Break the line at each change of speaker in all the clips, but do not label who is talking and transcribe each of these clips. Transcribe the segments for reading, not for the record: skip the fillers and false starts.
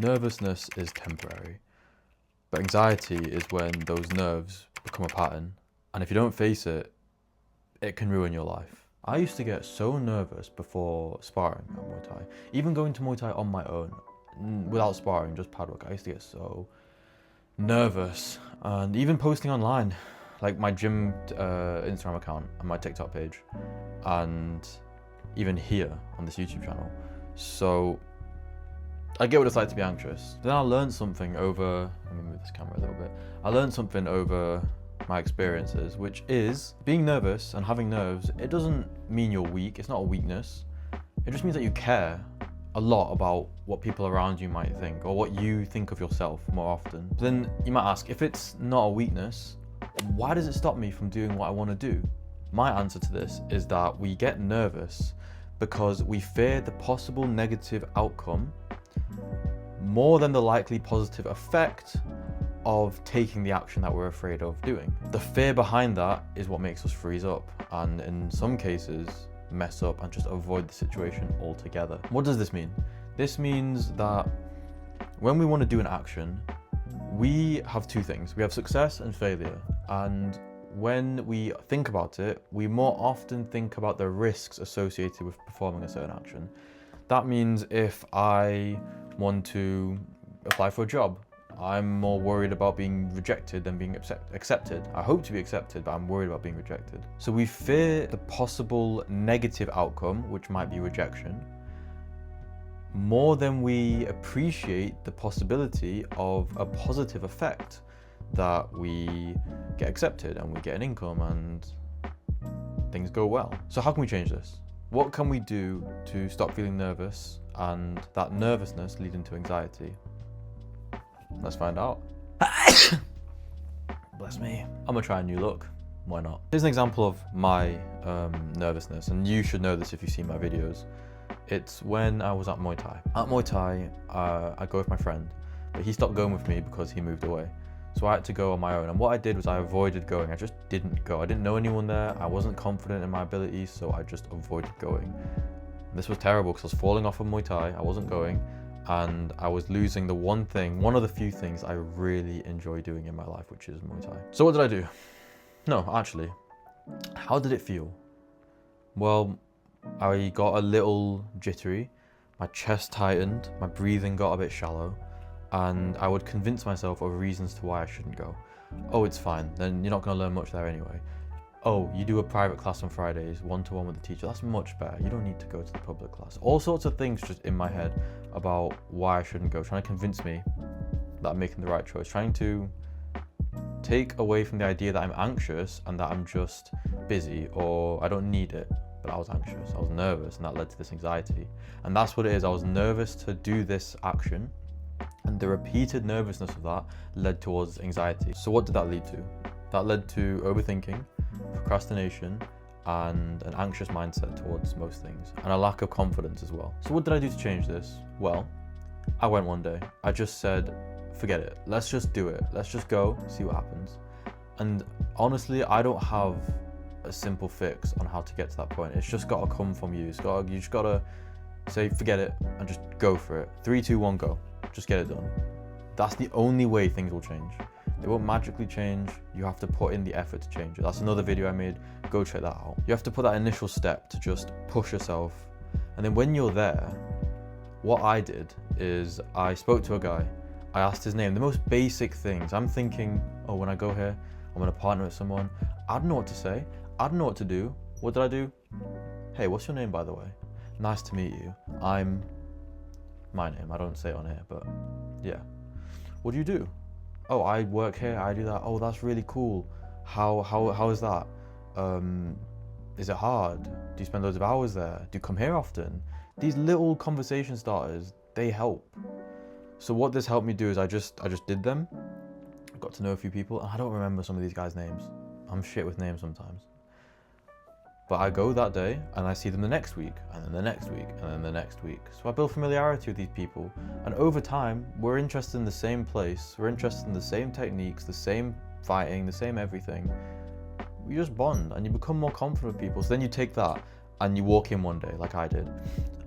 Nervousness is temporary, but anxiety is when those nerves become a pattern, and if you don't face it, it can ruin your life. I used to get so nervous before sparring at Muay Thai. Even going to Muay Thai on my own, without sparring, just pad work, I used to get so nervous. And even posting online, like my gym Instagram account and my TikTok page, and even here on this YouTube channel. So I get what it's like to be anxious. Then I learned something over, let me move this camera a little bit. I learned something over my experiences, which is being nervous and having nerves, it doesn't mean you're weak. It's not a weakness. It just means that you care a lot about what people around you might think, or what you think of yourself more often. Then you might ask, if it's not a weakness, why does it stop me from doing what I want to do? My answer to this is that we get nervous because we fear the possible negative outcome more than the likely positive effect of taking the action that we're afraid of doing. The fear behind that is what makes us freeze up, and in some cases mess up and just avoid the situation altogether. What does this mean? This means that when we want to do an action, we have two things. We have success and failure, and when we think about it, we more often think about the risks associated with performing a certain action. That means if I want to apply for a job, I'm more worried about being rejected than being accepted. I hope to be accepted, but I'm worried about being rejected. So we fear the possible negative outcome, which might be rejection, more than we appreciate the possibility of a positive effect, that we get accepted and we get an income and things go well. So how can we change this? What can we do to stop feeling nervous and that nervousness leading to anxiety? Let's find out. Bless me. I'm gonna try a new look. Why not? Here's an example of my nervousness, and you should know this if you've seen my videos. It's when I was at Muay Thai. At Muay Thai, I go with my friend, but he stopped going with me because he moved away. So I had to go on my own, and what I did was I avoided going. I just didn't go. I didn't know anyone there. I wasn't confident in my abilities, so I just avoided going. This was terrible because I was falling off of Muay Thai. I wasn't going, and I was losing the one of the few things I really enjoy doing in my life, which is Muay Thai. So what did I do? No, actually, how did it feel? Well, I got a little jittery, my chest tightened, my breathing got a bit shallow, and I would convince myself of reasons to why I shouldn't go. Oh, it's fine, then you're not going to learn much there anyway. Oh, you do a private class on Fridays, one-to-one with the teacher, that's much better. You don't need to go to the public class. All sorts of things just in my head about why I shouldn't go, trying to convince me that I'm making the right choice, trying to take away from the idea that I'm anxious and that I'm just busy or I don't need it. But I was anxious, I was nervous, and that led to this anxiety. And that's what it is, I was nervous to do this action, and the repeated nervousness of that led towards anxiety. So what did that lead to? That led to overthinking, procrastination, and an anxious mindset towards most things, and a lack of confidence as well. So what did I do to change this? Well, I went one day. I just said, forget it. Let's just do it. Let's just go, see what happens. And honestly, I don't have a simple fix on how to get to that point. It's just got to come from you. You just got to say, forget it, and just go for it. 3, 2, 1, go. Just get it done. That's the only way things will change. They won't magically change. You have to put in the effort to change it. That's another video I made. Go check that out. You have to put that initial step to just push yourself. And then when you're there, what I did is I spoke to a guy. I asked his name, the most basic things. I'm thinking, oh, when I go here, I'm going to partner with someone. I don't know what to say. I don't know what to do. What did I do? Hey, what's your name, by the way? Nice to meet you. I'm my name. I don't say it on here, but yeah. What do you do? Oh, I work here. I do that. Oh, that's really cool. How is that? Is it hard? Do you spend loads of hours there? Do you come here often? These little conversation starters, they help. So what this helped me do is I just did them. Got to know a few people, and I don't remember some of these guys' names. I'm shit with names sometimes. But I go that day and I see them the next week, and then the next week, and then the next week. So I build familiarity with these people, and over time, we're interested in the same place, we're interested in the same techniques, the same fighting, the same everything. You just bond and you become more confident with people. So then you take that and you walk in one day, like I did,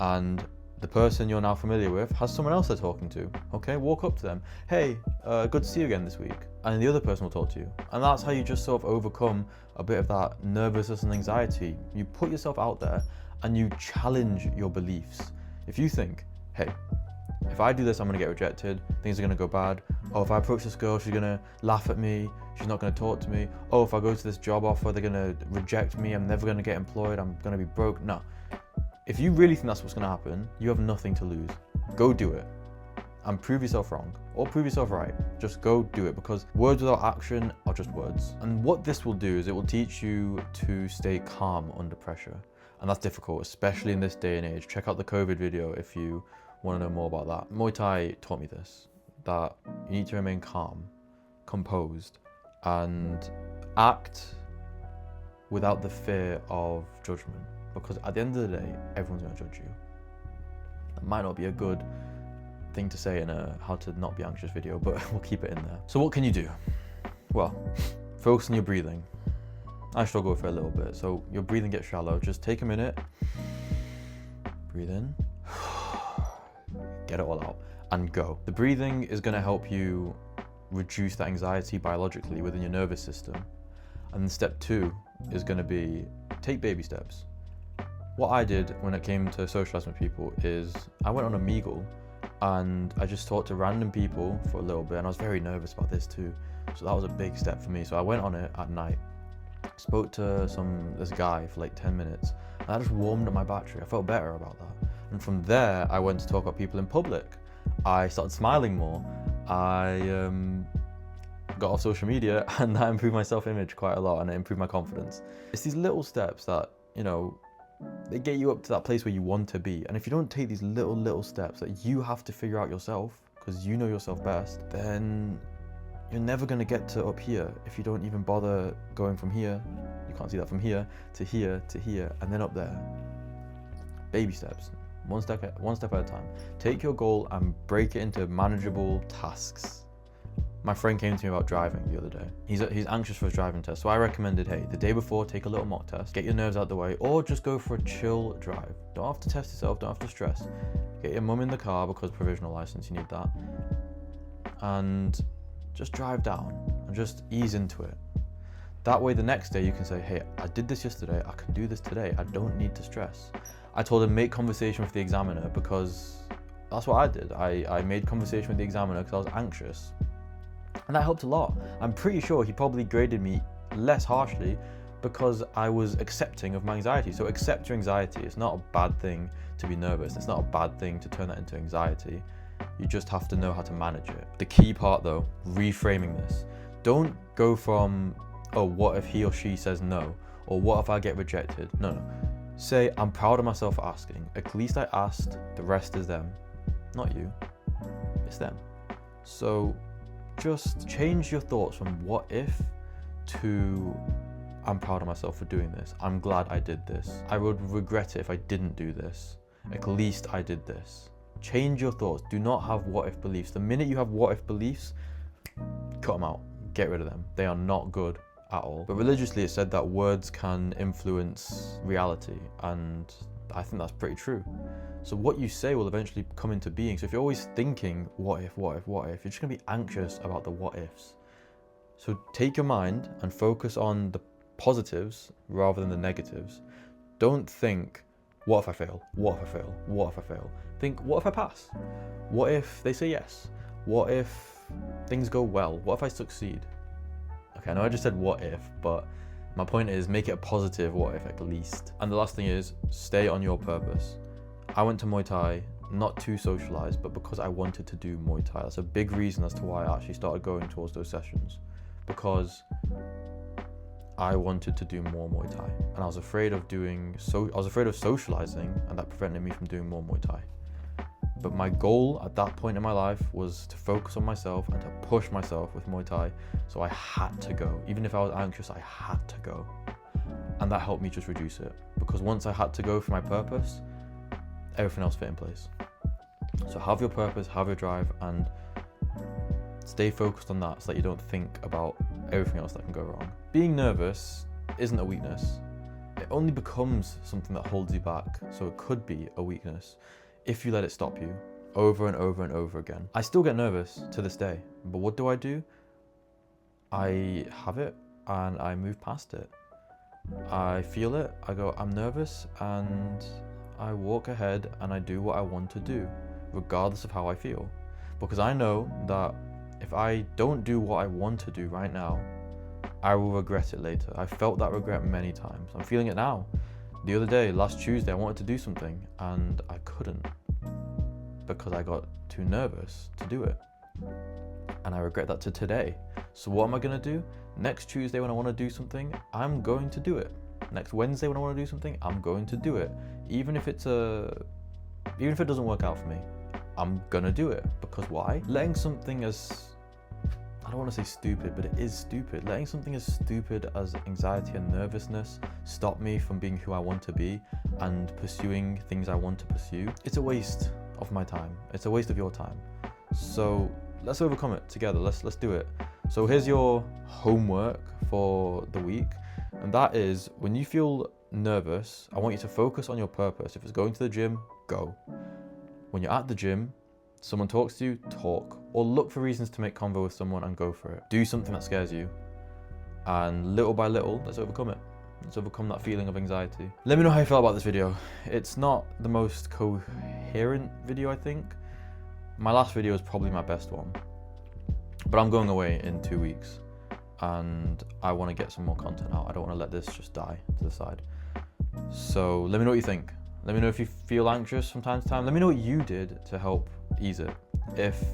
and the person you're now familiar with has someone else they're talking to. Okay, walk up to them. Hey, good to see you again this week. And the other person will talk to you. And that's how you just sort of overcome a bit of that nervousness and anxiety. You put yourself out there and you challenge your beliefs. If you think, hey, if I do this, I'm gonna get rejected, things are gonna go bad. Oh, if I approach this girl, she's gonna laugh at me, she's not gonna talk to me. Oh, if I go to this job offer, they're gonna reject me, I'm never gonna get employed, I'm gonna be broke. No. If you really think that's what's gonna happen, you have nothing to lose. Go do it and prove yourself wrong or prove yourself right. Just go do it, because words without action are just words. And what this will do is it will teach you to stay calm under pressure. And that's difficult, especially in this day and age. Check out the COVID video if you want to know more about that. Muay Thai taught me this, that you need to remain calm, composed, and act without the fear of judgment. Because at the end of the day, everyone's going to judge you. That might not be a good thing to say in a how to not be anxious video, but we'll keep it in there. So what can you do? Well, focus on your breathing. I struggle with it a little bit. So your breathing gets shallow. Just take a minute, breathe in, get it all out, and go. The breathing is going to help you reduce that anxiety biologically within your nervous system. And then step 2 is going to be take baby steps. What I did when it came to socializing with people is I went on a Meagle and I just talked to random people for a little bit, and I was very nervous about this too. So that was a big step for me. So I went on it at night, spoke to this guy for like 10 minutes, and that just warmed up my battery. I felt better about that. And from there, I went to talk about people in public. I started smiling more. I got off social media, and that improved my self-image quite a lot, and it improved my confidence. It's these little steps that, you know, they get you up to that place where you want to be. And if you don't take these little steps that you have to figure out yourself, because you know yourself best, then you're never going to get to up here if you don't even bother going from here. You can't see that, from here to here to here, and then up there. Baby steps, one step at a time. Take your goal and break it into manageable tasks. My friend came to me about driving the other day. He's anxious for his driving test, so I recommended, hey, the day before, take a little mock test, get your nerves out the way, or just go for a chill drive. Don't have to test yourself, don't have to stress. Get your mum in the car, because provisional license, you need that. And just drive down and just ease into it. That way the next day you can say, hey, I did this yesterday, I can do this today, I don't need to stress. I told him make conversation with the examiner, because that's what I did. I made conversation with the examiner because I was anxious. And that helped a lot. I'm pretty sure he probably graded me less harshly because I was accepting of my anxiety. So accept your anxiety. It's not a bad thing to be nervous. It's not a bad thing to turn that into anxiety. You just have to know how to manage it. The key part though, reframing this. Don't go from, oh, what if he or she says no? Or what if I get rejected? No. Say, I'm proud of myself for asking. At least I asked, the rest is them. Not you, it's them. So just change your thoughts from what if to I'm proud of myself for doing this. I'm glad I did this. I would regret it if I didn't do this. At least I did this. Change your thoughts. Do not have what if beliefs. The minute you have what if beliefs, cut them out. Get rid of them. They are not good at all. But religiously it said that words can influence reality, and I think that's pretty true. So what you say will eventually come into being. So if you're always thinking, what if, you're just gonna be anxious about the what ifs. So take your mind and focus on the positives rather than the negatives. Don't think, what if I fail? What if I fail? What if I fail? Think, what if I pass? What if they say yes? What if things go well? What if I succeed? Okay, I know I just said what if, but my point is make it a positive what if at least. And the last thing is stay on your purpose. I went to Muay Thai not to socialize, but because I wanted to do Muay Thai. That's a big reason as to why I actually started going towards those sessions, because I wanted to do more Muay Thai, and I was afraid of socializing, and that prevented me from doing more Muay Thai. But my goal at that point in my life was to focus on myself and to push myself with Muay Thai. So I had to go. Even if I was anxious, I had to go. And that helped me just reduce it. Because once I had to go for my purpose, everything else fit in place. So have your purpose, have your drive, and stay focused on that so that you don't think about everything else that can go wrong. Being nervous isn't a weakness. It only becomes something that holds you back. So it could be a weakness if you let it stop you over and over and over again. I still get nervous to this day, but what do? I have it and I move past it. I feel it, I go, I'm nervous, and I walk ahead and I do what I want to do, regardless of how I feel. Because I know that if I don't do what I want to do right now, I will regret it later. I felt that regret many times. I'm feeling it now. The other day, last Tuesday, I wanted to do something and I couldn't because I got too nervous to do it. And I regret that to today. So what am I gonna do? Next Tuesday when I wanna do something, I'm going to do it. Next Wednesday when I wanna do something, I'm going to do it. Even if it doesn't work out for me, I'm gonna do it. Because why? Letting something as, I don't want to say stupid, but it is stupid. Letting something as stupid as anxiety and nervousness stop me from being who I want to be and pursuing things I want to pursue. It's a waste of my time. It's a waste of your time. So let's overcome it together. Let's do it. So here's your homework for the week. And that is, when you feel nervous, I want you to focus on your purpose. If it's going to the gym, go. When you're at the gym, someone talks to you, talk. Or look for reasons to make convo with someone and go for it. Do something that scares you. And little by little, let's overcome it. Let's overcome that feeling of anxiety. Let me know how you felt about this video. It's not the most coherent video, I think. My last video is probably my best one. But I'm going away in 2 weeks. And I want to get some more content out. I don't want to let this just die to the side. So let me know what you think. Let me know if you feel anxious from time to time. Let me know what you did to help ease it. If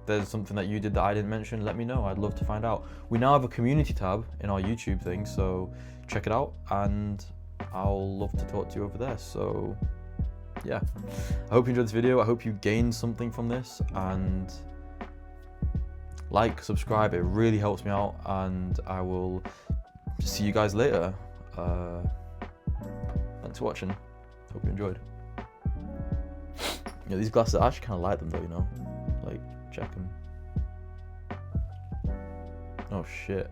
there's something that you did that I didn't mention, let me know. I'd love to find out. We now have a community tab in our YouTube thing, so check it out and I'll love to talk to you over there. So yeah, I hope you enjoyed this video. I hope you gained something from this, and like, subscribe, it really helps me out, and I will see you guys later. Thanks for watching. Hope you enjoyed. Yeah, these glasses, I actually kind of like them though, you know? Like, check them. Oh shit.